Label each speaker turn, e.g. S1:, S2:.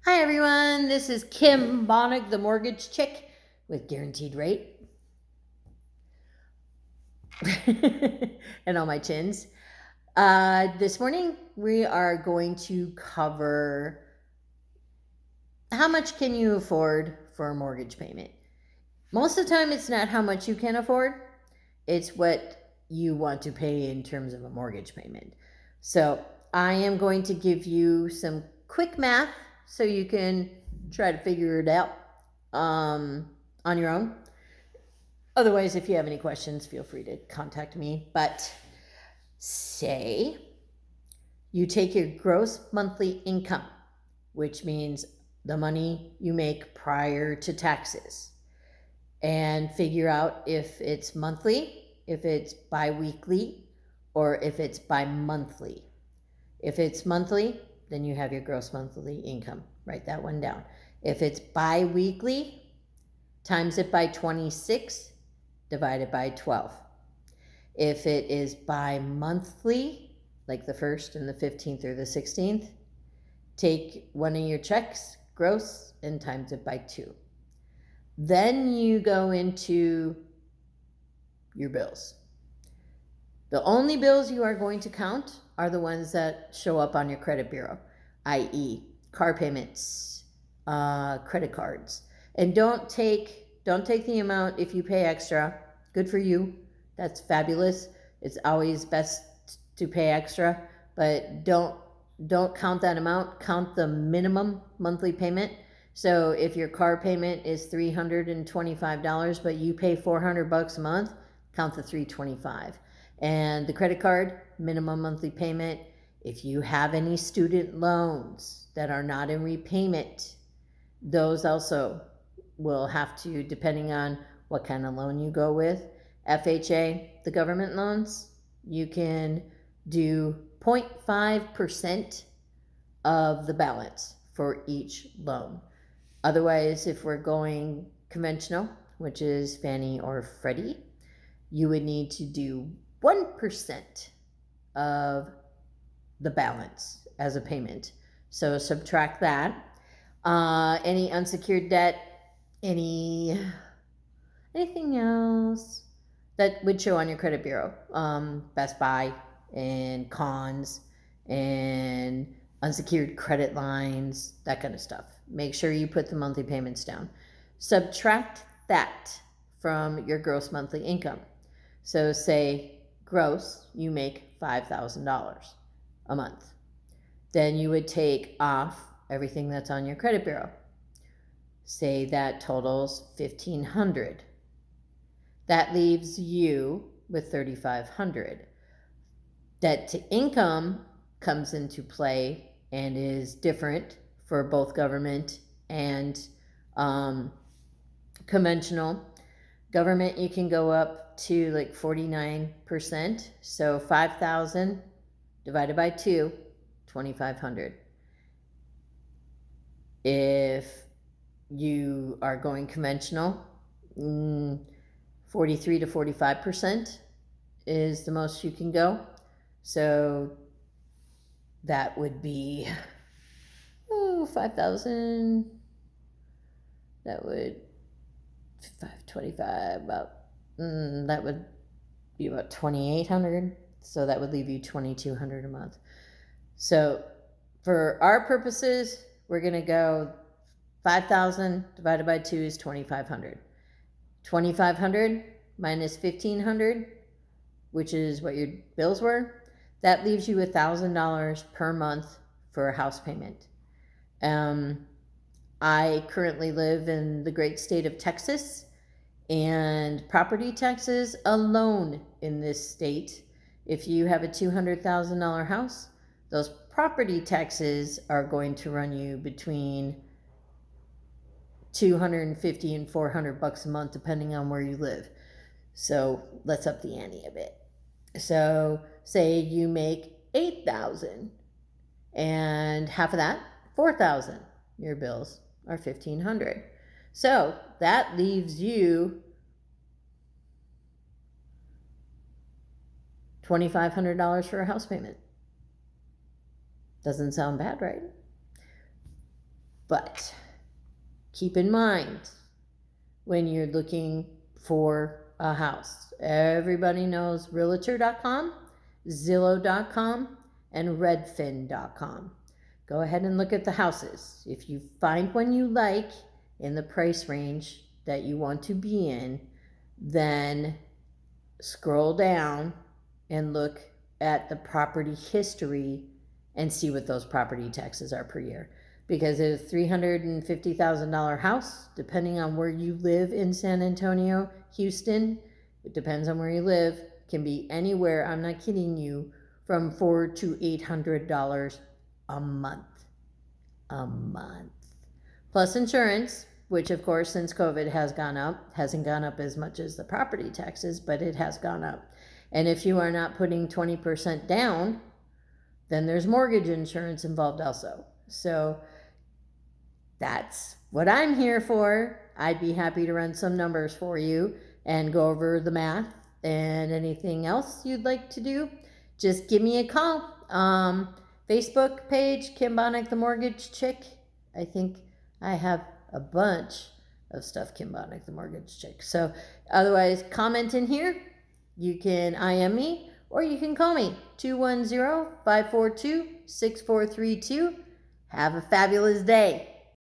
S1: Hi everyone, this is Kim Bonnick, the mortgage chick with guaranteed rate and all my chins. This morning we are going to cover how much can you afford for a mortgage payment. Most of the time it's not how much you can afford, it's what you want to pay in terms of a mortgage payment. So I am going to give you some quick math so you can try to figure it out on your own. Otherwise, if you have any questions, feel free to contact me. But say you take your gross monthly income, which means the money you make prior to taxes, and figure out if it's monthly, if it's bi-weekly, or if it's bi-monthly. If it's monthly, then you have your gross monthly income. Write that one down. If it's bi-weekly, times it by 26, divided by 12. If it is bi-monthly, like the 1st and the 15th or the 16th, take one of your checks, gross, and times it by 2. Then you go into your bills. The only bills you are going to count are the ones that show up on your credit bureau, i.e. car payments, credit cards. And don't take the amount if you pay extra. Good for you. That's fabulous. It's always best to pay extra, but don't count that amount. Count the minimum monthly payment. So if your car payment is $325, but you pay $400 a month, count the $325. And the credit card, minimum monthly payment. If you have any student loans that are not in repayment, those also will have to, depending on what kind of loan you go with. FHA, the government loans, you can do 0.5% of the balance for each loan. Otherwise, if we're going conventional, which is Fannie or Freddie, you would need to do 1% of the balance as a payment. So subtract that. Any unsecured debt, anything else that would show on your credit bureau, Best Buy and cons and unsecured credit lines, that kind of stuff. Make sure you put the monthly payments down. Subtract that from your gross monthly income. So say gross, you make $5,000 a month. Then you would take off everything that's on your credit bureau. Say that totals $1,500. That leaves you with $3,500. Debt to income comes into play and is different for both government and conventional. Government, you can go up to like 49%. So 5,000 divided by 2, 2,500. If you are going conventional, 43 to 45% is the most you can go. So that would be 5,000. That would 525 about that would be about 2,800. So that would leave you 2,200 a month. So for our purposes, we're going to go 5,000 divided by 2 is 2,500. 2,500 minus 1,500, which is what your bills were, that leaves you $1,000 per month for a house payment. I currently live in the great state of Texas, and property taxes alone in this state, if you have a $200,000 house, those property taxes are going to run you between $250 and $400 a month, depending on where you live. So let's up the ante a bit. So say you make $8,000 and half of that, $4,000. Your bills are $1,500. So that leaves you $2,500 for a house payment. Doesn't sound bad, right? But keep in mind, when you're looking for a house, everybody knows realtor.com, Zillow.com, and redfin.com. Go ahead and look at the houses. If you find one you like in the price range that you want to be in, then scroll down and look at the property history and see what those property taxes are per year. Because a $350,000 house, depending on where you live in San Antonio, Houston, it depends on where you live, can be anywhere, I'm not kidding you, from $400 to $800 a month. A month. Plus insurance, which of course since COVID has gone up, hasn't gone up as much as the property taxes, but it has gone up. And if you are not putting 20% down, then there's mortgage insurance involved also. So that's what I'm here for. I'd be happy to run some numbers for you and go over the math and anything else you'd like to do. Just give me a call. Facebook page, Kim Bonnick, the Mortgage Chick. I think I have a bunch of stuff, Kim Bonnick, the Mortgage Chick. So otherwise, comment in here. You can IM me or you can call me, 210-542-6432. Have a fabulous day.